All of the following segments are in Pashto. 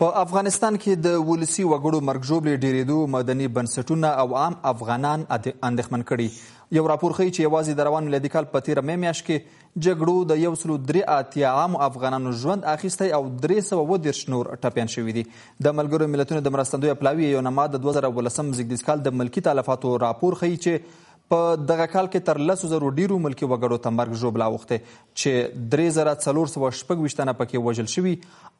په افغانستان کې د ولسي وګړو مرګ ژوبلې ډېرېدو مدني بنسټونه او عام افغانان اندېښمن کړي. یو راپور ښیي چې یوازې د روان میلادي کال په تېره مې میاشت کې جګړو د 183 عامو افغانانو ژوند اخیستی او 330 نور ټپیان شوي دي. د ملګرو ملتونو د مرستندویه پلاوي یو نما د 2018 زېږدیز کال د ملکي تلفاتو راپور ښیي چې په دغه کال کې تر 100,000 ډیرو ملکي وګړو ته مرګ ژوبله اوښتی چې 3,426 تنه پکې وژل شوي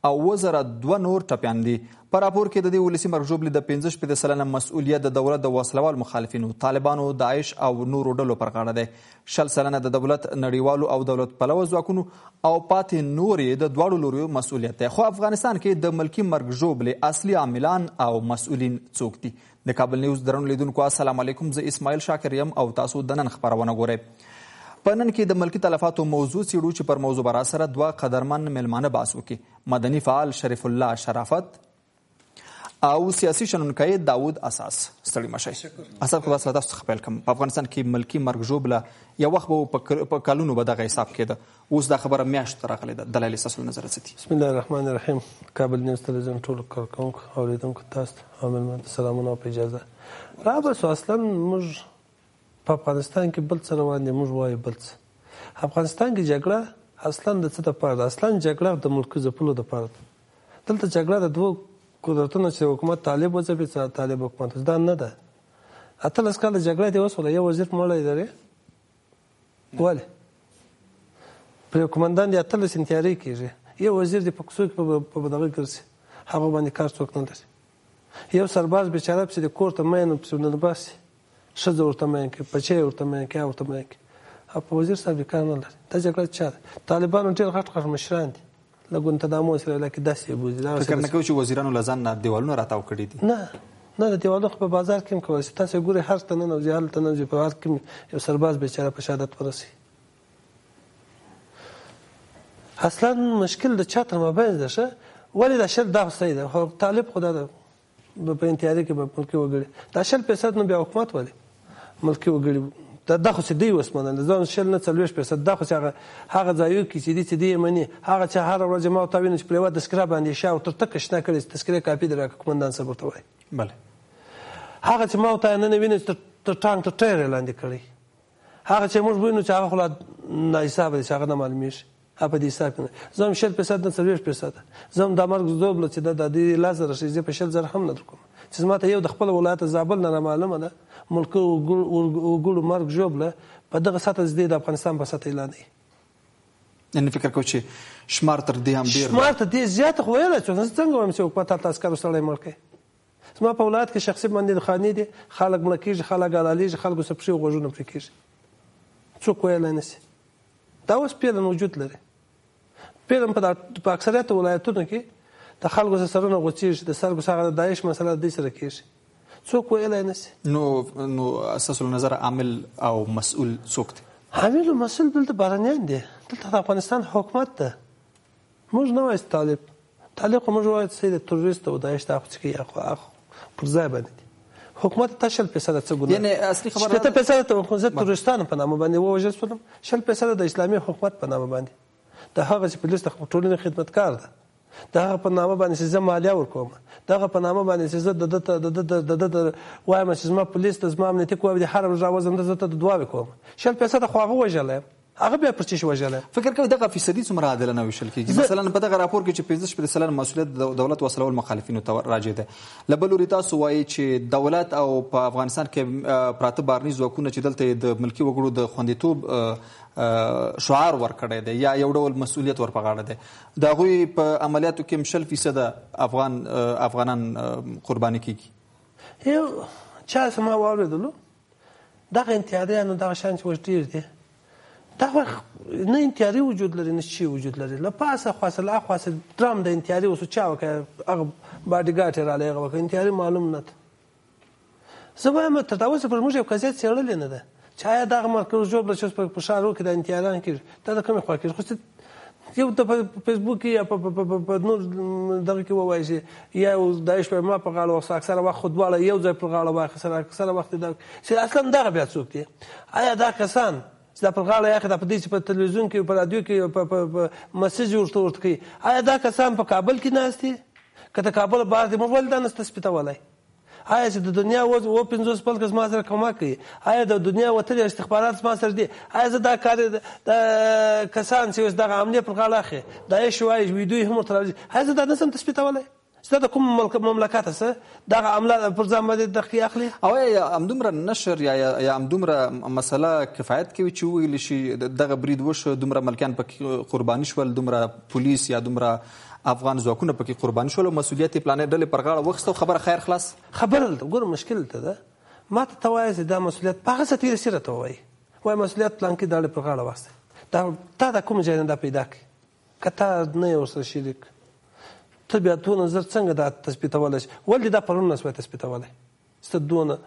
او 2,002 نور ټپیان دي. په راپور کې د دې ولسي مرګ ژوبلې د 65% مسؤلیت د دولت د وسلوال مخالفینو، طالبانو، داعش او نورو ډلو پر غاړه دی. 60% د دولت، نړیوالو او دولت پلوه ځواکونو او پاتې نورې د دواړو لوریو مسؤلیت دی. خو افغانستان کې د ملکي مرګ ژوبلې اصلي عاملان او مسؤلین څوک دي؟ د کابل نیوز درنو لیدونکو السلام علیکم، زه اسماعیل شاکر یم او تاسو د نن خپرونه ګورئ. په نن کې د ملکي تلفاتو موضوع څیړو چې پر موضوع به راسره دوه قدرمن میلمانه بحث وکړي. مدني فعال شریف الله شرافت او سیاسي شنونکی داود اساس. ستړي مه شئ. اساس که بس له تاسو څخه پیل کړم. په افغانستان کې ملکي مرګ ژوبله یو وخت به په کلونو به دغه حساب کېده، اوس دا خبره میاشتو ته راغلې ده. دلایل ستاسو له نظره څه دي؟ بسم الله الرحمن الرحیم. کابل نیوز تلویزیون ټولو کارکوونکو او لیدونکو تاسو ته او میلمنو ته سلامونه او په اجازه رابسو. اصلا موږ په افغانستان کې بل څه روان دي، موږ وایو بل څه. افغانستان کې جګړه اصلا د څه دپاره ده؟ اصلا جګړه د ملکي ځپلو دپاره ده. دلته جګړه د دوو قدرتونه چې حکومت طالب وځپي، طالب حکومت دا نه ده. 18 کاله جګړه دې وسوله، یو وزیر مړی لري ولې پرې قومندان دې 18 انتیاري کېږي، یو وزیر دې په کوڅو کې په دغه ګرځي، هغه باندې کار څوک نه لري. یو سرباز بیچاره پسې د کور ته مین پسې نه باسي، ښځه ورته مین کړي، بچی ورته مین کړي، ورته مین کړي، او په وزیر صاحب کار نه لري. دا جګړه چا ده؟ طالبانو ډېر غټ غټ مشران دي له ګوانتانامو سره لکه داسې بوزي. فکر نه کوئ چې وزیرانو له ځان نه دیوالونه راتاو کړي دي؟ نه، د دیوالونه خو په بازار کې هم کولی شي. تاسو ګورئ هر ته ننوځي، هلته ننوځي، په هر کې یو سرباز بیچاره په شهادت ورسي. اصلا مشکل د چا تر مابین ده. ښه ولې دا شل دا صحیح ده، خو طالب خو دا په انتیاري کې به ملکي وګړي دا 0% نو بیا حکومت ولې ملکي وګړي دا خو چې دوی وسمنل ځان 0.40%. دا خو چې هغه ځایو کې چې دي مني، هغه چې هر ورځ ما ته ویني چې په یوه تذکره باندې شاو تر تک شنه کړي چې تذکره کاپي د راکړه قومندان صاحب ورته وایي. بله هغه چې ما ته نه ویني تر ټانک تر ټایر لاندې کړي، هغه چې موږ وینو چې هغه خو لا حساب دي چې هغه نه معلومیږي. په دې حساب کې زم 0% نه 40%. زم د مرګ ژوبله چې د دې لازر شي زه په 0.0 هم نه درکوم چې ما ته یو د خپل ولایت زابل نه معلومه ده ملکي وګړو مرګ ژوبله په دغه سطح د افغانستان په سطح اعلان دی. یعنې فکر کوم چې شمار تر دې هم ډېر، شمار تر دې زیات خو ویلی چې څنګه وایم چې حکومت هلته عسکرو سړی مړ کوي. زما په ولایت کې شخصي باندې خانې دي، خلک مړه کېږي، خلک حلالېږي، خلکو څه پښې غوږونه پرې کېږي، څوک ویلی نه شي. دا اوس پیلن وجود لري. پیلن په اکثریت ولایتونو کې د خلکو سرونه غوڅېږي، د خلکو څخه د داعش مسله دوی سره کېږي، څوک ویلی نه شي. نو ستاسو له نظره عامل او مسؤل څوک دی؟ عامل او مسؤل دلته بهرنیان دي، دلته د افغانستان حکومت ده. موږ نه وایو طالب خو موږ وایو چې د تروریست او داعش دا خو چې کوي پر ځای باندې دي. حکومت ته 0% څه ګناه، یعنې اصلي خبره 0% ته حکومت تروریستانو په نامه باندې ووژل شول، 0% د اسلامي حکومت په نامه باندې د هغه چې پولیس د ټولنې خدمتګار ده، د هغه په نامه باندې چې زه مالیه ورکوم، د هغه په نامه باندې چې زه د وایم چې زما پولیس ته زما امنیتي قواوې د هر ورځ راوځم زه ته د دعاوې کوم. 0% خو هغه وژلی، هغه بیا پر څه شي وژلی؟ فکر کوئ دغه فیصدي څومره عادلانه ویشل کېږي؟ مثلا په دغه راپور کې چې 65% مسؤلیت د دولت وسلوال مخالفینو ته راجع ده. له بل لوري تاسو وایي چې دولت او په افغانستان کې پراته بهرني ځواکونه چې دلته د ملکي وګړو د خوندیتوب شعار ورکړی دی یا یو ډول مسؤلیت ور په غاړه دی، د هغوی په عملیاتو کې هم 0% افغانان قرباني کېږي. یو چا څه ما واورېدلو دغه انتیاریانو دغه شیان چې اوس ډېر دي، دغه نه انتیاري وجود لري نه شي وجود لري. له پاسه خواصه له اخواصه ډرام د انتیاري اوس چا وکړه، هغه باډي ګارډ یې رالی هغه وکړه، انتیاري معلوم نه ده. زه وایم تر دا اوسه پر موږ یو قضیه څېړلې نه ده چې آیا دغه مرکز ژوبله چې په ښارو کې د انتیاران کېږي دا د کومې خوا کېږي. خو یو ته په فیسبوک کې یا په نور دغه کې ووایي چې یا داعش په ما په غاړه واخیسته، اکثره وخت خو دواړه یو ځای پر غاړه واخیستل، اکثره وخت چې اصلا دغه بیا څوک دي؟ آیا دا کسان چې دا پر غاړه یې اخلي په دې چې په تلویزیون کې په رادیو کې په مسیج ورته کوي، آیا دا کسان په کابل کې ناست دي که د کابل بار دی موږ ولې دا نه تثبیتولی؟ آیا چې د دنیا 50 ملک زما سره کومک کوي؟ آیا د دنیا وتلي استخبارات زما سره دي؟ آیا زه دا کار د کسان چې اوس دغه حملې پر غاړه اخلي داعش وایي ویډیو هم ورته راځي، آیا زه دا نشم تثبیتولی؟ چې د کوم مملکته څه دغه عمله پر ځان باندې دقیق اخلي؟ او همدومره نشر یا همدومره مسله کفایت کوي چې وویل شي دغه برید وشو، دومره ملکیان پکې قرباني شول، دومره پولیس یا دومره افغان ځواکونه پکې قرباني شول او مسؤلیت یې پلانې ډلې پر غاړه واخیسته او خبره خیر خلاص؟ خبره دلته ګوره مشکل ته ده، ما ته وایي چې دا مسؤلیت په هغه څه تېره سي راته ووایي، وایي مسؤلیت پلانکي ډلې پر غاړه واخیستی، تا دا کوم ځای نه دا پیدا کړي که تا نه یې ورسره شریک ته بیا دونه زر څنګه دا تثبیتولی شي؟ ولې دا پرون نه سوی تثبیتولی؟ چې ته دونه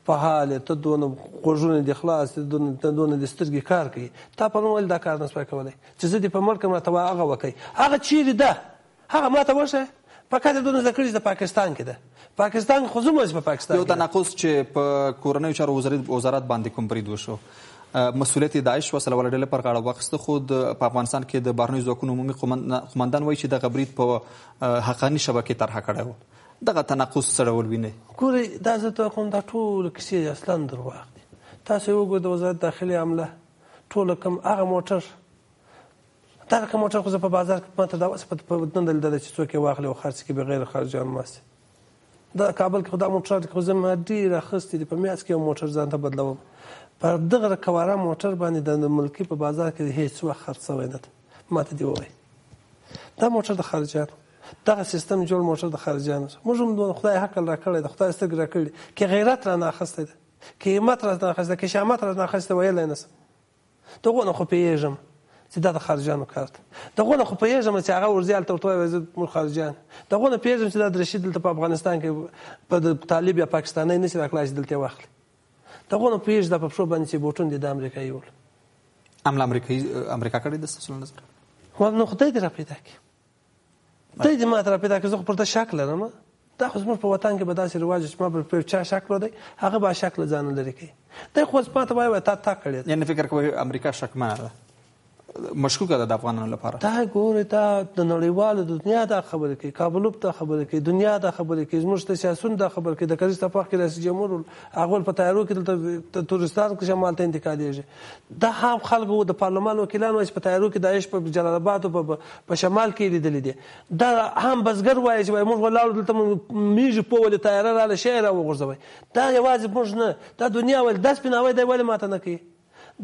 فعال یې، ته دونه غوږونه دې خلاص دي، ته دونه دې سترګې کار کوي، تا پرون ولې دا کار نه سوی کولی چې زه دې په ملک راته وایه هغه وکړئ؟ هغه چیرې ده؟ هغه ما ته وښیه. فقط دونه زده کړي چې د پاکستان کې ده، پاکستان خو زموږ په پاکستان یو تناقض چې په کورنیو چارو وزارت باندې کوم برید وشو، مسؤلیت داعش وسله واله ډلې پر غاړه واخیسته، خو په افغانستان کې د بهرنیو ځواکونو عمومي قومندان وایي چې دغه برید په حقاني شبکې طرحه کړی و. دغه تناقض څه ډول وینئ؟ ګورئ دا زه ته کوم دا ټولې کیسې اصلا درواغ دي. تاسو یې وګورئ د وزارت داخلي عمله ټوله کوم هغه موټر دغه کوم موټر خو زه په بازار کې ماته دا اوس په نه دلیدلی چې څوک یې واخلي او خرڅ کړي بغیر خرجیانو ماسې. دا کابل کې خو دا موټر خو زه ما ډېر اخیستی دي، په میاشت کې یو موټر ځان ته بدلوم، پر دغه کواره موټر باندې د ملکي په بازار کې هیڅ وخت خرڅ شوی نه ده. ماته دې ووایي دا موټر د خارجیانو، دغه سیستم جوړ موټر د خارجیانو، موږ هم خدای حقل را کړی ده، خدای سترګې را کړي، که غیرت را نه اخیستی ده، که همت را نه اخیستی ده، که شهامت را نه اخیستی ویلی نه شم. دغونه خو پوهېږم چې دا د خارجیانو کار ده، دغونه خو پوهېږم چې هغه ورځي هلته ورته وایي زه موږ خارجیان، دغونه پوهېږم چې دا درشي دلته په افغانستان کې په طالب یا پاکستانی نه شي راکړلی چې دلته یې واخلي، دغونه پوهېږي دا په پښو باندې چې بوټون دي د امریکایي ول. حمله امریکا کړې ده ستاسو له نظره؟ نو خدای دې را پیدا کړي، خدای دې ما ته را پیدا کړي، زه خو پر ته شک لرم. دا خو زموږ په وطن کې به داسې رواج چې ما پر چا شک لري هغه به شک له ځانه لرې کوي. دی خو ما ته وایي تا کړې ده، یعنې فکر کوئ امریکا شکمنه ده، مشکوکه ده د افغانانو لپاره؟ دا ګورې دا د نړیوالو دنیا دا خبرې کوي، کابلوب دا خبرې کوي، دنیا دا خبرې کوي، زموږ ته سیاسون دا خبرې کوي، د کریز تفاق کې رئیس جمهور هغه په تیارو کې دلته تورستان کې شمال ته انتقالېږي. دا هم خلکو د پارلمان وکیلان وایي چې په تیارو کې داعش په جلال آباد او په شمال کې لیدلي دي. دا هم بزګر وایي چې موږ ولاړو دلته میږي پولې تیاره راله شی راوغورځوئ. دا یوازې موږ نه، دا دنیا ویل دا سپیناوی دی ولې ماته نه کوي؟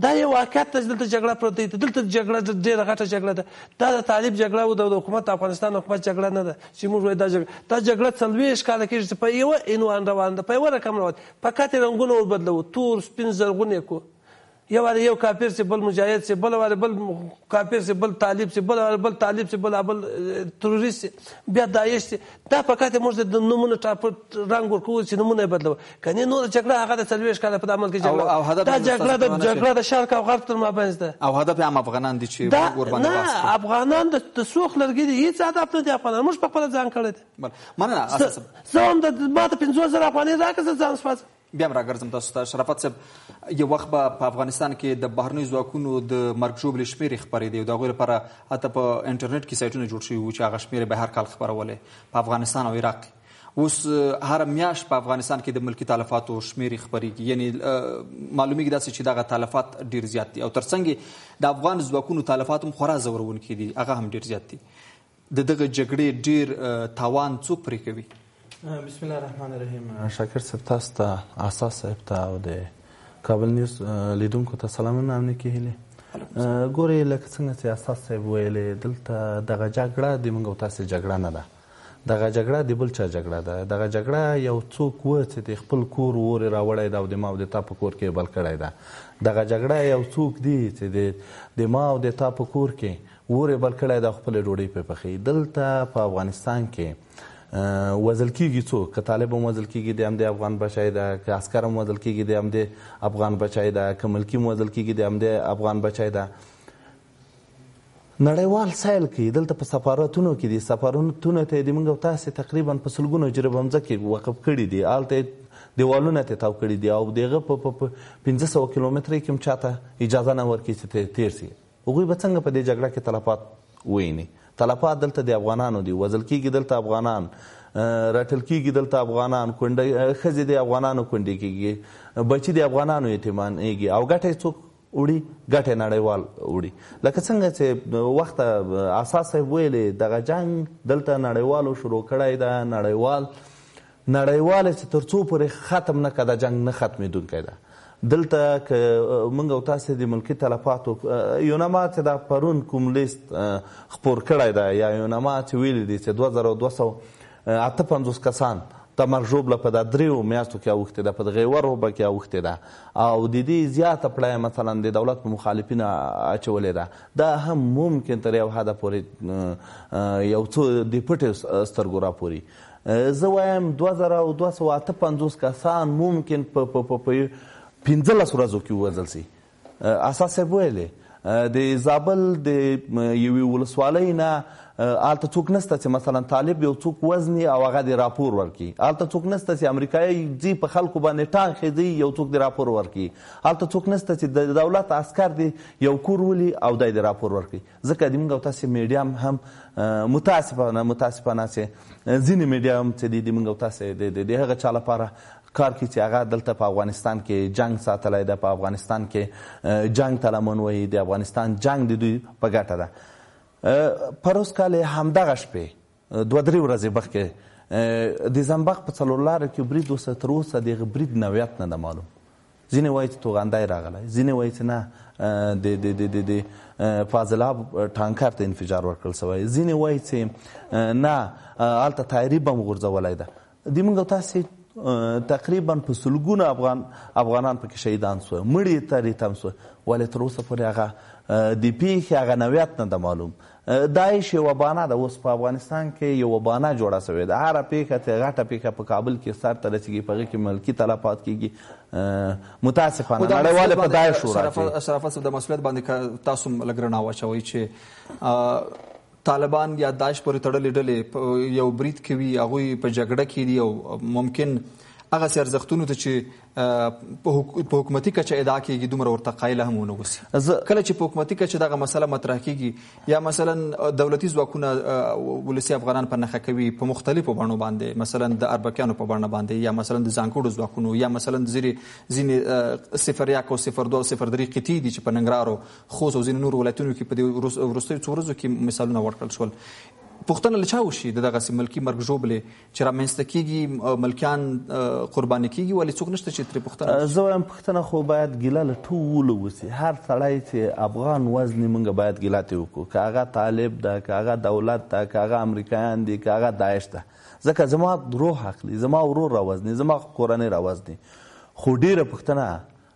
دا یو واقعیت ته دلته جګړه پرته ده، دلته جګړه ډېره غټه جګړه ده. دا د طالب جګړه او د حکومت افغانستان حکومت جګړه نه ده چې موږ وایو دا جګړه 40 کاله کېږي چې په یوه عنوان روان ده، په یوه رقم روان ده، فقط یې رنګونه وربدلوو، تور سپین زرغون یې کړو، یو وارې یو کافر سي بل مجاهد سي، بل وارې بل کافر سي بل طالب سي، بل وارې بل طالب سي، بل تروریست سي، بیا داعش سي. دا فقط موږ د نمونه رنګ ورکوو چې نمونه یې بدلوو. کنې نور جګړه هغه د 40 کاله په عمل کې جګړه، دا جګړه د شرق او غرب تر مابینځ ده، او هدف یې هم افغانان دي چې ورباندې نه افغانان د سوخ لرګي دي، هیڅ هدف نه دي افغانان، موږ په خپله ځان کړی دی. مننه. زه هم ما ته 50,000 افغانۍ راکړه زه ځان سپارم. بیا هم راګرځم تاسو ته. شرافت صاحب، یو وخت به په افغانستان کې د بهرنیو ځواکونو د مرګ ژوبلې شمېرې خپرېدې او د هغوی لپاره حتی په انټرنیټ کې سایټونه جوړ شوي وو چې هغه شمېرې به هر کال خپرولې په افغانستان او عراق. اوس هره میاشت په افغانستان کې د ملکي تلفاتو شمېرې خپرېږي، یعنی معلومیږي داسې چې دغه تلفات ډېر زیات دي او ترڅنګ د افغان ځواکونو تلفات هم خورا ځورونکي دي، هغه هم ډېر زیات دي. د دغه جګړې ډېر تاوان څوک پرې کوي؟ بسم الله الرحمن الرحیم. شاکر صاحب تاسو ته، اساس صاحب ته او د کابل نیوز لیدونکو ته سلامونه هم نیکې هیلې. ګورئ لکه څنګه چې اساس صاحب ویلې دلته دغه جګړه د موږ او تاسې جګړه نه ده، دغه جګړه د بل چا جګړه ده. دغه جګړه یو څوک و چې د خپل کور اور یې راوړی ده او د ما او د تا په کور کې یې بل کړی ده. دغه جګړه یو څوک دی چې د ما او د تا په کور کې اور یې بل کړی ده، خپلې ډوډۍ پرې پخوي. دلته په افغانستان کې وژل کېږي څوک، که طالب هم وژل کېږي د همدې افغان بچی ده، که عسکر هم وژل کېږي د همدې افغان بچی ده، که ملکي هم وژل کېږي د همدې افغان بچی ده. نړیوال سیل کوي دلته په سفارتونو کې دي، سفارتونو ته یې د موږ او تاسې تقریبا په سلګونو جریبه مځکې وقف کړي دي، هلته دیوالونه ته تاو کړي دي او د هغه په 500 کیلومترۍ کې هم چاته اجازه نه ورکوي چې تیر سي. هغوی به څنګه په دې جګړه کې تلفات وویني؟ تلفات دلته د افغانانو دي، وژل کېږي دلته افغانان، راټل کېږي دلته افغانان، ښځې د افغانانو کونډې کېږي، بچي د افغانانو یتیمانېږي او ګټه یې څوک وړي؟ ګټه یې نړیوال وړي. لکه څنګه چې وخت اساس صاحب ویلې دغه جنګ دلته نړیوالو شروع کړی ده، نړیوال چې تر څو پورې ختم نه کړه دا جنګ نه ختمېدونکی ده. دلته که موږ او تاسې د ملکي تلفاتو یونما چې دا پرون کوم لیست خپور کړی ده یا یونما چې ویلي دي چې 2258 کسان د مرګ ژوبله په دا 3 میاشتو کې اوښتې ده، په دغې وروبه کې اوښتې ده او د دې زیاته پړه مثلا د دولت په مخالفینو اچولې ده. دا هم ممکن تر یو حده پورې یو څو د پټې سترګو راپوري. زه وایم 2258 کسان ممکن په 15 ورځو کې ووژل شي. اساس صاحب ویلې د زابل د یوې ولسوالۍ نه هلته څوک نشته چې مثلا طالب یو څوک وزني او هغه د راپور ورکړي. هلته څوک نشته چې امریکایي ځي په خلکو باندې ټانک خېږي یو څوک د راپور ورکړي. هلته څوک نشته چې د دولت عسکر دی یو کور ولي او دی د راپور ورکړي. ځکه د موږ او تاسې میډیا هم متاسفانه چې ځینې میډیا هم چې دي د موږ او تاسې د هغه چا لپاره کار کوي چې هغه دلته په افغانستان کې جنګ ساتلی ده، په افغانستان کې جنګ ته لمن وهي، د افغانستان جنګ د دوی په ګټه ده. پروس کال همدغه شپې 2-3 ورځې مخکې د زنبق په څلور لاره کې برید وسه. تر اوسه د هغه برید نوعیت نه ده معلوم. ځینې وایي چې توغندی راغلی، ځینې وایي چې نه د فاضلاب ټانکر ته انفجار ورکړل شوی، ځینې وایي چې نه هلته طیاري بم غورځولی ده. د موږ او تاسې تقریبا په سلګونه افغانان پکې شهیدان سوه، مړي ترې تم سوه، ولې تر اوسه پورې هغه د پیښې هغه نوعیت نه ده معلوم. داعش یوه بانه ده، اوس په افغانستان کې یوه بانه جوړه سوې ده. هره پیښه چې غټه پیښه په کابل کې سر ته رسېږي په هغې کې ملکي تلفات کېږي. متاسفانه نړیواله په داعش شورا کې شرافت صاحب د مسؤلیت باندې تاسو لږ رڼا واچوئ چې طالبان یا داعش پورې تړلې ډلې یو برید کوي، هغوی په جګړه کې دي او ممکن هغه سي ارزښتونو ته چې په حکومتي کچه ادعا کېږي دومره ورته قایله هم ونه اوسي. کله چې په حکومتي کچه دغه مسله مطرح کېږي یا مثلا دولتي ځواکونه ولسي افغانان په نښه کوي په مختلفو بڼو باندې، مثلا د اربکیانو په بڼه باندې یا مثلا د ځانګړو ځواکونو یا مثلا د ځینې 01 او 02 او 03 قطعې دي چې په ننګرهار او خوست او ځینې نورو ولایتونو کې په دې وروستیو څو ورځو کې مثالونه ورکړل شول. پوښتنه له چا وشي د دغسې ملکي مرګ ژوبلې چې رامنځته کېږي، ملکیان قرباني کېږي، ولې څوک نشته چې ترې پوښتنه وشي؟ زه وایم پوښتنه خو باید ګیله له ټولو وسي. هر سړی چې افغان وزني موږ باید ګیله ترې وکړو، که هغه طالب ده، که هغه دولت ده، که هغه امریکایان دي، که هغه داعش ده. ځکه زما روح اخلي، زما ورور راوزني، زما کورنۍ راوزني. خو ډېره پوښتنه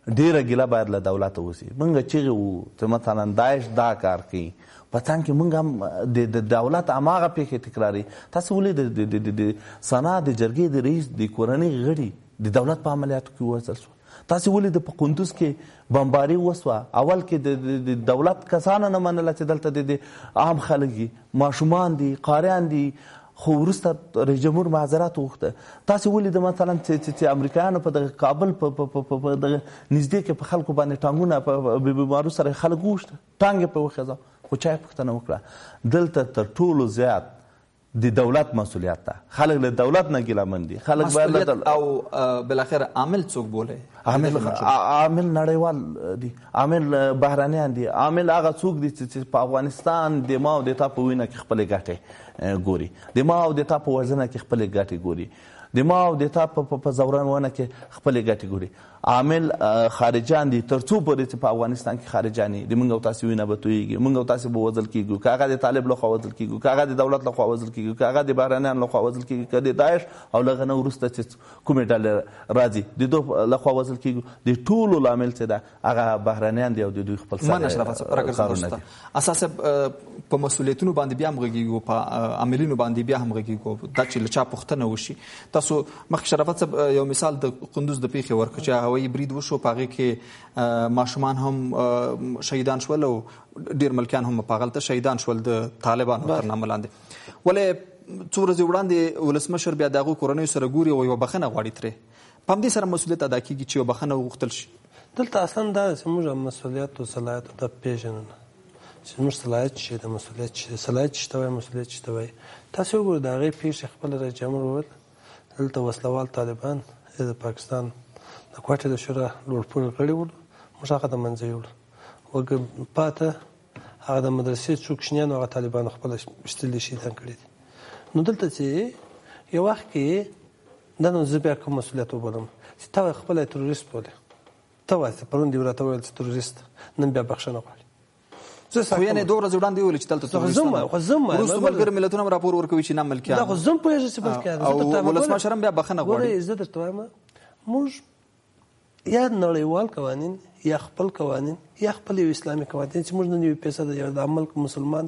ډېره ګیله باید له دولته وسي. موږ چغې وو چې مثلا داعش دا کار کوي، په څنګ کې موږ هم د دولت هماغه پیښې تکراري. تاسو ولې د سنا د جرګې د رئیس د کورنۍ غړي د دولت په عملیاتو کې ووژل شول؟ تاسو ولې د قندوز کې بمباري وسوه؟ اول کې د دولت کسانو نه منله چې دلته د عام خلک دي، ماشومان دي، قاریان دي، خو وروسته رئیس جمهور معذرت وغوښته. تاسو ولې د مثلا چې امریکایانو په دغه کابل په دغه نږدې کې په خلکو باندې ټانګونه په بیمارو سره خلک وغوښته، ټانګ یې پرې وخېځه، خو چا یې پوښتنه وکړه؟ دلته تر ټولو زیات د دولت مسؤلیت ده. خلک له دولت نه ګیلمن دي. خلک باید او بالاخره عامل څوک بوله؟ عامل نړیوال دي، عامل بهرانیان دي، عامل هغه څوک دي چې په افغانستان د ما او د تا په وینه کې خپلې ګټې ګوري، د ما او د تا په وژنه کې خپلې ګټې ګوري، د ما او د تا په زورونه کې خپلې ګټې ګوري. عامل خارجان دي، تر څو پورې چې په افغانستان کې خارجان دي، د موږ او تاسې وینه به تویېږي، موږ او تاسې به وژل کېږو، که هغه د طالب لخوا وژل کېږو، که هغه د دولت لخوا وژل کېږو، که هغه د بهرنیانو لخوا وژل کېږي، که د داعش او له هغه نه وروسته چې کومې ډلې راځي د دوی لخوا وژل کېږو. د ټولو لامل چې ده هغه بهرنیان دي او د دوی خپل کارونه دي. اساسا په مسؤلیتونو باندې بیا هم غږیږو، په عاملینو باندې بیا هم غږیږو، دا چې له چا پوښتنه وشي. تاسو مخکې شرافت صاحب یو مثال د قندوز د پیښې ورکړ چې هوایي برید وشو، په هغې کې ماشومان هم شهیدان شول او ډېر ملکیان هم په هغلته شهیدان شول د طالبانو تر نامه لاندې. ولې څو ورځې وړاندې ولسمشر بیا د هغو کورنیو سره ګوري او یوه بخښنه غواړي ترې. په همدې سره مسؤلیت ادا کېږي چې یوه بخښنه وغوښتل شي. دلته اصلا دا چې موږ مسؤلیت او صلاحیت ته پېژنو چې موږ صلاحیت شي د مسؤلیت شي صلاحیت شته وایي مسؤلیت شته وایي. تاسو وګورئ د هغې پیښې خپله رئیس جمهور وویل دلته وسلوال طالبان د پاکستان د کوټې د شورا لوړپوړي غړي ول موږ هغه د منځه یوړو پاته هغه د مدرسې څو کوچنیانو هغه طالبانو خپله ویشتلي شهیدان کړي دي. نو دلته چې یو وخت کې دا نو زه بیا کوم مسؤلیت وبولم چې تا خپله تروریست بولې ته وایې پرون دې راته وویل چې تروریست نن بیا بخښنه غواړي. خو یعنې 2 ورځې وړاندې وویل چې دلته تروریستان وروسته ملګري ملتونه هم راپور ورکوي چې نه ملکیان دا خو زه هم پوهېږم چې ملکیان او ولسمشر هم بیا بخښنه غواړي. زه درته وایم موږ یا نړیوال قوانین یا خپل قوانین یا خپل یو اسلامي قوانین چې موږ نن یو پیسه د یو د ملک مسلمان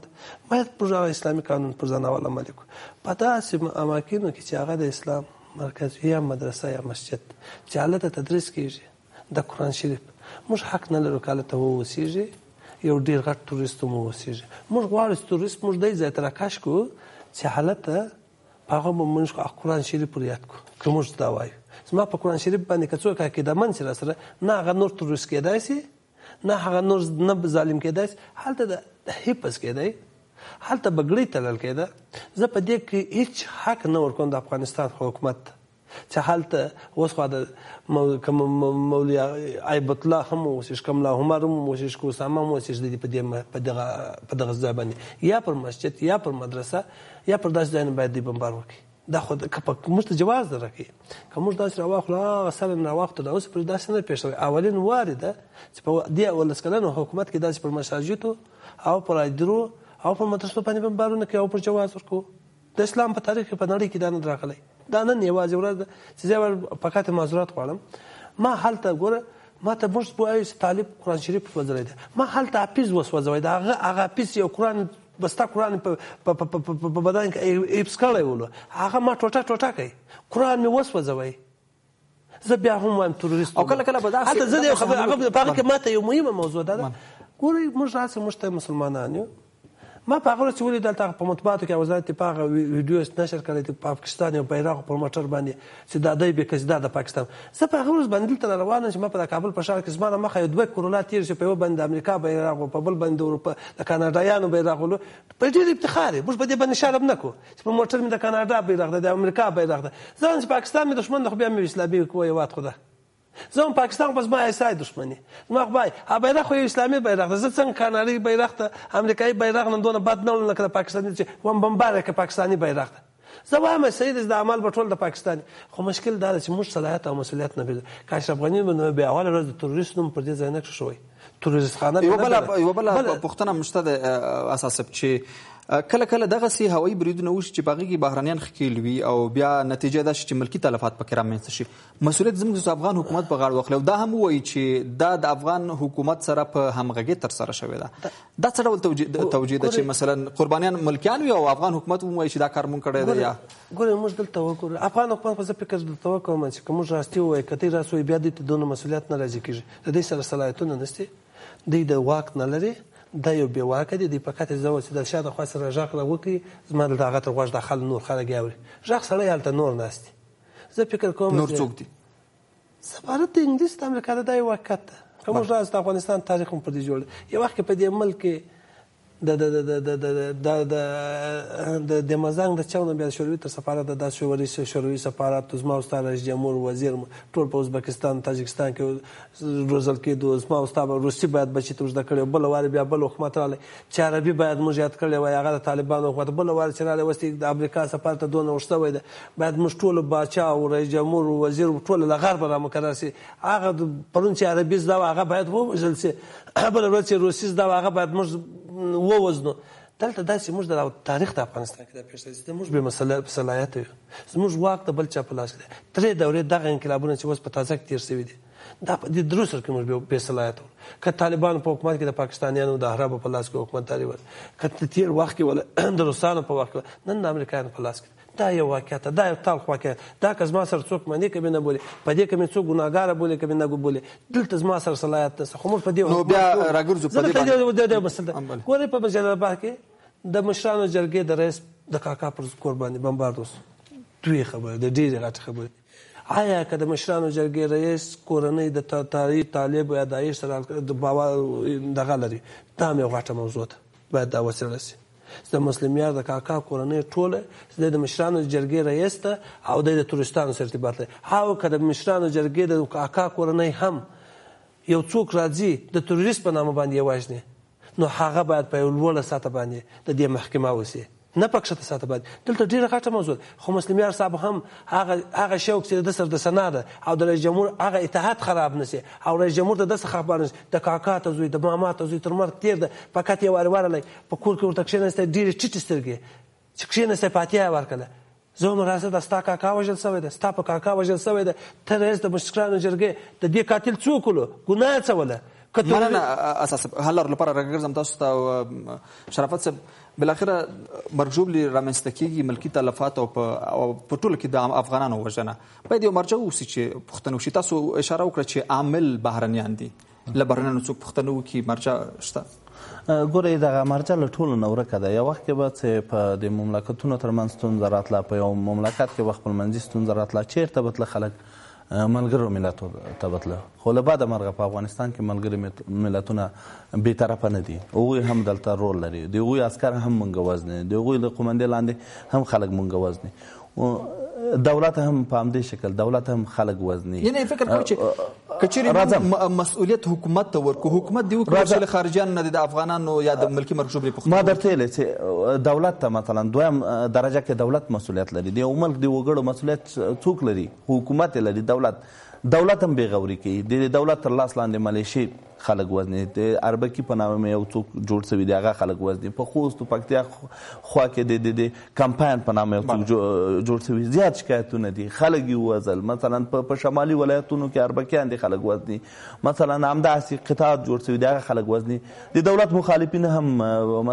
باید پر هغه اسلامي قانون پر ځان اول عمل وکړو. په داسې اماکنو کې چې هغه د اسلام مرکز یا مدرسه یا مسجد چې هلته تدریس کېږي د قرآن شریف موږ حق نه لرو که هلته واوسېږي یو ډېر غټ تورست هم واوسېږي. موږ غواړو چې تورست موږ دې ځای ته راکش کړو چې هلته په هغه به موږ قرآن شریف پر یاد کړو که موږ دا وایو. زما په قرآن شریف باندې که څوک عقیدهمند شي راسره نه هغه نور تروریست کېدای شي نه هغه نور نه ظالم کېدای شي هلته د حفظ کېدی هلته بګړۍ تړل کېده. زه په دې کې هیڅ حق نه ورکوم د افغانستان حکومت چې هلته اوس خو د مولوي ایب الله هم اوسېږي که ملا عمر هم اوسېږي که اسامه هم اوسېږي په دغه ځای باندې یا پر مسجد یا پر مدرسه یا پر داسې ځای نه باید دوی بمبار وکړي. دا خو موږ ته جواز در راکوي که موږ داسې راواخلو هغه سره راواخلو دا اوس پرې داسې نه پېښ شوی. اولین وار ده چې په دې 18 کلنو حکومت کې داسې پر مساجدو او پر عیدرو او پر مدرسو باندې بمبارونه کوي او پر جواز ورکوو. د اسلام په تاریخ کې په نړۍ کې دا نه راغلی. دا نن یوازې ورځ ده چې زه فقط معذرت غواړم. ما هلته ګوره ما ته موږ وایو چې طالب قرآن شریف وځلی دی ما هلته حافظ وسوځوی د هغه حافظ یو قرآن بستا قرآن په بدن کې حفظ کړی ولو هغه ما ټوټه کوي قرآن مې وسوځوی. زه بیا هم وایم تروریست او کله به داسې هلته زه د یو خبر هغه په هغه کې ما ته یو مهمه موضوع ده ګورئ موږ راسې موږ ته مسلمانان یو. ما په هغه ورځ چې ولې دلته په مطبوعاتو کې وزارت دفاع هغه ویډیو نشر کړی دی پاکستان یو بیرغ پر موټر باندې چې دا دی بیکز دا د پاکستان. زه په هغه ورځ باندې دلته روان چې ما په کابل په ښار کې زما نه مخه یو 2 کرونا تېر شي په یو باندې د امریکا بیرغ او په بل باندې د اروپا د کاناډایانو بیرغ ولو په ډېر افتخار موږ په دې باندې شرم نه کوو چې په موټر مې د کاناډا بیرغ ده د امریکا بیرغ ده. زه چې پاکستان مې دښمن ده خو بیا مې اسلامي کوی وات خو ده زه هم پاکستان پس ما ایسای دښمني زما خدای ها بیرغ خو اسلامي بیرغ ده. زه څنګه کاناډي بیرغ ته امریکایي بیرغ نه دونه بد نه ولم لکه د پاکستاني چې وم بمبار کې پاکستاني بیرغ ده. زه وایم سید د اعمال په ټول د پاکستاني خو مشکل دا چې موږ صلاحیت او مسؤلیت نه پېژنو. که اشرف غني نو بیا اوله ورځ د تروریست نوم پر دې ځای نه شوی تروریست خانه. یو بله پوښتنه مشته د اساس چې کله دغسې هوایي بریدونه وشي چې په هغې کې بهرنیان ښکېل وي او بیا نتیجه دا شي چې ملکي تلفات پکې رامنځته شي مسؤلیت زموږ د افغان حکومت په غاړه واخلي او دا هم ووایي چې دا د افغان حکومت سره په همغږۍ ترسره شوې ده. دا څه ډول توجیه ده چې مثلا قربانیان ملکیان وي او افغان حکومت ووایي چې دا کار مونږ کړی دی. یا ګورئ موږ دلته وګورو افغان حکومت په زه فکر درته وکړم چې که موږ راستي ووایو که دوی راسوي بیا دوی ته دونه مسؤلیت نه راضي کېږي د دوی سره صلاحیتونه نشته دوی د واک نه لري دا یو بې واکه دي دوی فقط زه چې د شا د خوا سره غږ راوکړي زما د هغه تر غوږ داخل نور خلک یې اوري غږ سړی هلته نور ناست دي. زه فکر کوم نور څوک دي سفارت د انګلیس د امریکا د دا یو واقعیت ده که موږ راسو د افغانستان تاریخ هم پر دې جوړ یو وخت کې په دې ملک کې د مزنګ د چاونه بیا شوروي تر سفارت د شوروي سفارت زما او ستا رئیس جمهور وزیر ټول په ازبکستان تاجکستان کې روزل کېدو زما او ستا روسي باید بچي ته زده کړی بله وارې بیا بل حکومت راغلی چې عربي باید موږ یاد کړی وای هغه د طالبانو حکومت بله وارې چې راغلی اوس د امریکا سفارت ته دونه ورشته وی ده باید موږ ټولو باچا او رئیس جمهور وزیر ټول له غربه رامقرر سي هغه پرون چې عربي زده هغه باید ووژل سي بله ورځ چې روسي زده هغه باید موږ ووزنو. دلته داسې موږ د تاریخ د افغانستان کې دا پېښه ده موږ بې صلاحیته یو زموږ واک د بل چا په لاس کې دی. درې دورې دغه انقلابونه چې اوس په تازه کې تېر شوي دي دا په دې درو سره کې موږ بې صلاحیته وو. که طالبانو په حکومت کې د پاکستانیانو د عربو په لاس کې حکومتداري وه که تېر وخت کې وله د روسانو په وخت کې نن د امریکایانو په لاس کې دا یو واقعیت ده دا یو تلخ واقعیت دا که زما سره څوک منې که مې نه بولي په دې که مې څوک ګناهګاره بولي که مې نه بولي دلته زما سره صلاحیت نشته خو موږ په دې نو بیا راګرځو په دې باندې مسله ګورئ په جلال کې د مشرانو جرګې د رئیس د کاکا پر کور باندې بمبارد وسو دوی خبره د ډېرې غټې خبرې آیا که د مشرانو جرګې رئیس کورنۍ د طالب یا داعش سره د باور دغه لري دا هم یو غټه موضوع ده باید دا وڅېړل شي. د مسلم یار د کاکا کورنۍ ټوله دی د مشرانو جرګې رئیس ته او دی د تورستانو سره ارتباط لري. او که د مشرانو جرګې د کاکا کورنۍ هم یو څوک راځي د تروریست په نامه باندې وژني، نو هغه باید په یو لوړه سطح باندې د دې محکمه وسي، نه په کښته سطح باندې. دلته ډېره غټه موضوع خو مسلم یار صاحب هم هغه شوق چې د سر د سنا ده او د رئیس جمهور هغه اتحاد خراب نشي او رئیس جمهور د داسې خبر نشي د کاکا ته زوی د ماما ته زوی تر مرګ تېر ده فقط یې وارلی په کور کې ورته کښېناستی ډېرې ټیټې سترګې چې کښېناستی فاتحه یې ورکړله. زه هم راځه دا ستا کاکا وژل شوی ده، ستا په کاکا وژل شوی ده، ته رئیس د مشرانو جرګې د دې قاتل څوک ولو؟ ګناه څه وله؟ مننه اساس حل لرو لپاره راګرځم تاسو ته شرافت صاحب. بالاخره مرګ ژوبلې رامنځته کېږي، ملکي تلفات او په ټوله کې د افغانانو وژنه باید یو مرجع اوسي چې پوښتنه وشي. تاسو اشاره وکړه چې عامل بهرنیان دي، له بهرنیانو څوک پوښتنه وکړي مرجع شته؟ ګورئ دغه مرجع له ټولو نه ورکه ده. یو وخت کې به چې په د مملکتونو ترمنځ ستونزه راتله، په یو مملکت کې به خپلمنځي ستونزه راتله، چېرته به تله خلک ملګرو ملتو ته بتله. خو له بعده مرغه په افغانستان کې ملګري ملتونه بېطرفه نه دي، هغوی هم دلته رول لري، د هغوی عسکر هم مونږ وزني، د هغوی له قومندې لاندې هم خلک مونږ وزني، دولت هم په همدې شکل دولت هم خلک وزني. یعنی فکر کوم چې کچېرې مسؤلیت حکومت ته ورکو، حکومت دی وکړي چې له خارجیانو نه د افغانانو یا د ملکي مرګ ژوبلې پوښتنه. ما درته ویلې چې دولت ته مثلا دویم درجه کې دولت مسؤلیت لري، د یو ملک د وګړو مسؤلیت څوک لري؟ حکومت یې لري. دولت هم بېغوري کوي، د دولت تر لاس لاندې ملیشې خلک وزني، د اربکي په نامه یو څوک جوړ شوي دی هغه خلک وزني، په خوست پکتیا خوا کې د کمپاین په نامه یو څوک جوړ شوي، زیات شکایتونه دي، خلک یې ووژل. مثلا په شمالي ولایتونو کې اربکیان دي خلک وزني، مثلا همداسې قطاعات جوړ شوي دي هغه خلک وزني. د دولت مخالفین هم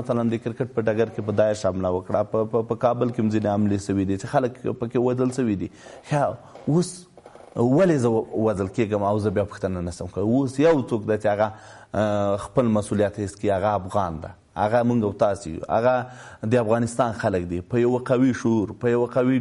مثلا د کرکټ په ډګر کې په داعش حمله وکړه، په کابل کې هم ځینې حملې شوي دي چې خلک پکې وژل شوي دي. اوس ولې زه وژل کېږم او زه بیا پوښتنه نشم کولی؟ اوس یو څوک دی چې هغه خپل مسؤلیت حس کړي، هغه افغان ده، هغه موږ او تاسو یو، هغه د افغانستان خلک دي. په یو قوي شعور، په یو قوي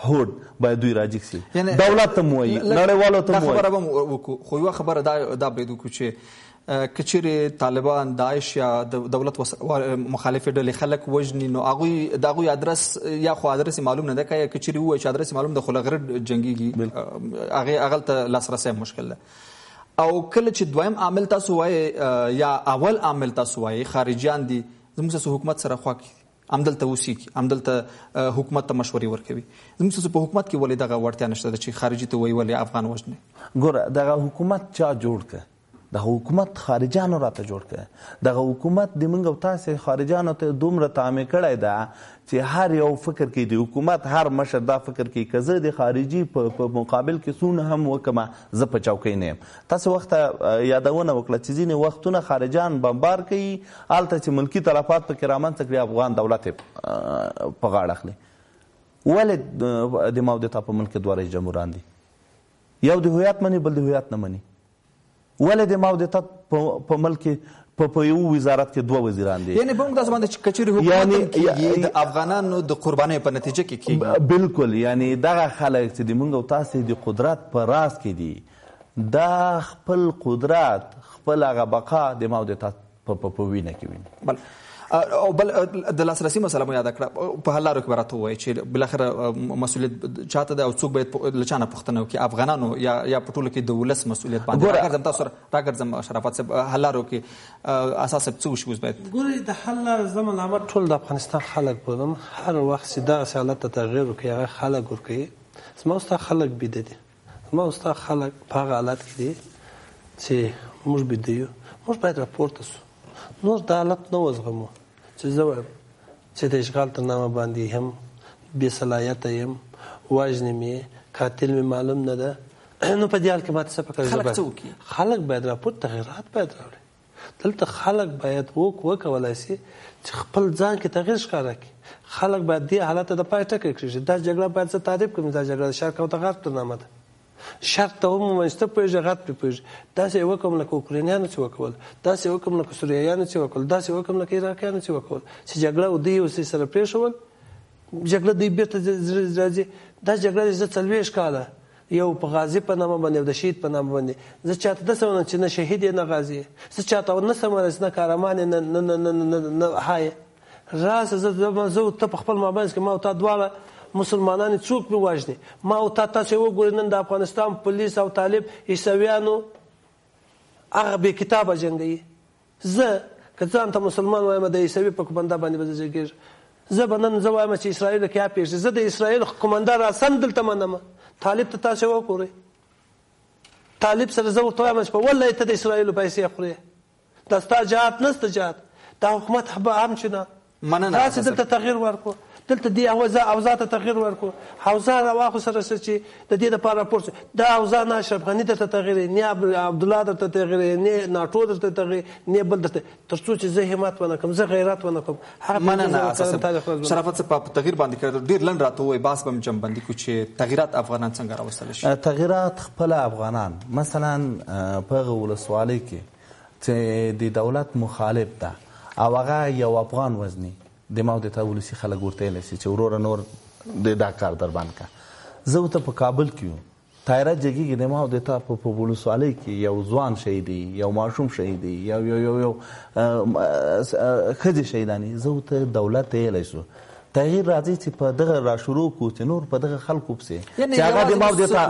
هوډ باید دوی راجګ شي. دولت ته مو وایي، نړیوالو ته مو وایي. دا خبره به وکړو، خو یوه خبره دا باید وکړو چې که چیرې طالبان، داعش یا د دولت مخالفې ډلې خلک وژني، نو د هغوی ادرس یا خو ادرس معلوم نه ده، که چیرې ووایي چې ادرس معلوم ده خو له غره جنګېږي، هغه ته لاسرسی مشکل ده. او کله چې دویم عامل تاسو وایي یا اول عامل تاسو وایي خارجیان دي، زموږ ستاسو حکومت سره خوا کې همدلته اوسېږي، همدلته حکومت ته مشورې ورکوي، زموږ ستاسو په حکومت کې ولې دغه وړتیا نشته ده چې خارجي ته وایي ولې افغان وژني؟ ګوره دغه حکومت چا جوړ کړ؟ دغه حکومت خارجیانو راته جوړ کړی. دغه حکومت د موږ او تاسې خارجیانو ته دومره تعامې کړی ده چې هر یو فکر کوي، د حکومت هر مشر دا فکر کوي که زه د خارجي په مقابل کې څونه هم وکړم زه په چوکۍ نه یم. تاسې وخته یادونه وکړه چې ځینې وختونه خارجیان بمبار کوي، هلته چې ملکي تلفات پکې رامنځته کړي افغان دولت یې په غاړه اخلي. ولې د ماودتا په ملک کې دوه رئیس جمهوران دي؟ یو د هویت مني، بل د هویت نه مني. ولې د ماودتا په ملک په یو وزارت کې دوه وزیران دي؟ یعنی په موږ داسې باندې چې کچېرې حکومت کېږي د افغانانو د قربانیو په نتیجه کې کېږي. بالکل، یعنی دغه خلک چې د موږ او تاسې د قدرت په راز کې دي، دا خپل قدرت، خپل هغه بقا د ماودتا په وینه کې ویني. او بل د لاسرسي مسله مو یاد کړه، په حل لارو کې به راته ووایي چې بالاخره مسؤلیت چاته ده او څوک باید له چا نه پوښتنه وکړي، افغانانو یا په ټوله کې د ولس مسؤلیت باندې؟ راګرځم تاسو راګرځم شرافت صاحب، حل لارو کې اساس څه وشي اوس باید؟ ګورئ د حل لاره زه ملامت ټول د افغانستان خلک بولم. هر وخت چې دغسې حالت ته تغیر وکړي هغه خلک ورکوي. زما او ستا خلک بیده دي، زما او ستا خلک په هغه حالت کې دي چې موږ بیده یو. موږ باید راپورته سو، نور د حالت نه وزغمو چې زه وایم چې د اشغال تر نامه باندې هم بې صلاحیته یم، وژنې مې، قاتل مې معلوم نه ده. نو په دې حال کې ماته څه پکار؟ خلک څه وکړي؟ خلک باید راپور تغیرات باید راوړي. دلته خلک باید وکولای شي چې خپل ځان کې تغیر ښکاره کړي. خلک باید دې حالت ته د پای ټکی کړي. دا جګړه باید زه تعریف کړم، دا جګړه د شرق او د غرب تر نامه ده. شرق ته ومومئ چې ته پوهېږې، غرب پرې پوهېږي. داسې یې وکړم لکه اوکراینیانو چې وکول، داسې یې وکړم لکه سوریایانو چې وکول، داسې یې وکړم لکه عراقیانو چې وکول، چې جګړه دوی اوسې سره پرېښول، جګړه دوی بېرته راځي. دا جګړه زه 40 کاله یو په غازي په نامه باندې او د شهید په نامه باندې زه چاته داسې وایم چې نه شهید یې نه غازي یې، زه چاته نسم ویلی چې نه قهرمان یې نه های. راسه زه ته په خپل مابینځ کې ما او تا دواړه مسلمانان څوک مې وژني، ما او تاسې وګورئ نن د افغانستان پولیس او طالب عیسویانو هغه بې کتابه جنګوي. زه که ځان ته مسلمان وایم د عیسوي په کومنده باندې به زه جنګېږم. زه به نن زه وایم چې اسرائیلو کې پېښ زه د اسرائیلو کومنده راسم دلته منم. طالب ته تاسې وګورئ، طالب سره زه ورته وایم چې په والله ته د اسرائیلو پیسې خورې، دا ستا جهاد نسته جهاد، دا حکومت هم چې نه تاسې دلته تغییر ورکړو، دلته دې اوضاع ته تغییر ورکړو. اوضاع راواخو سره چې د دې دپاره راپورته دا اوضاع نه اشرف غني درته تغییر نه عبدالله درته تغییر نه ناټو درته تغییر نه بل درته، تر څو چې زه همت ونه کړم زه غیرت ونه کړم. شرافت صاحب په تغییر باندې کړی ډېر لنډ راته ووایي باس به م جمعبندي کړو چې تغییرات افغانان څنګه راوستلی شي. تغییرات خپله افغانان مثلا په هغه ولسوالۍ کې چې د دولت مخالف ده او هغه یو افغان وزني د ما د تا ولسي خلک ورته ویلی شي چې وروره نور دا کار در باندې کړه. زه ورته په کابل کې یم، طایره جګېږي د ما د تا په ولسوالۍ کې یو ځوان شهیدي، یو ماشوم شهیدي، یو ښځې شهیدانې. زه ورته دولت ته ویلی شو تغییر راځي چې په دغه راشروع کړو چې نور په دغه خلکو پسې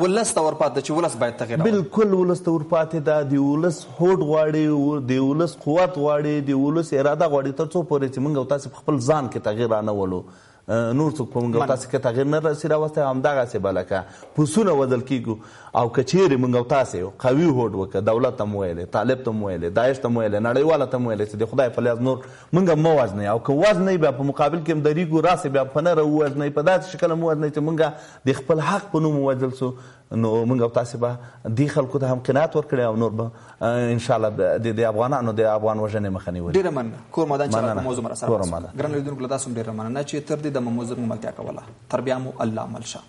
ولس ته ورپاتې چې ولس باید تغییر بالکل ولس ته ورپاتې ده. د ولس هوډ غواړي، د ولس قوت غواړي، د ولس اراده غواړي، تر څو پورې چې موږ او تاسې په خپل ځان کې تغییر رانولو نور څوک په موږ او تاسې کې تغییر نه راسي راوستی. همدغسې به لکه پسونه وژل کېږو او که چیرې موږ او تاسې قوي هوډ وکړه، دولت ته مو ویلی، طالب ته مو ویلی، داعش ته مو ویلی، نړیواله ته مو ویلی چې د خدای په لیاز نور موږ هم مه وژنئ، او که وژنئ بیا په مقابل کې هم درېږو راسې بیا په نره ووژنئ، په داسې شکل هم ووژنئ چې موږ د خپل حق په نوم ووژل سو، نو موږ او تاسې به دې خلکو ته هم قناعت ورکړی او نور به انشاءالله د افغانانو د افغان وژنې مخه نیولې. ډېره مننه کور مدان چې په موضوع مرا سره ګران لیدونکو له تاسو هم ډېره مننه چې تر دې دمه موضوع مو ملتیا کوله. تر بیا مو الله مل شه.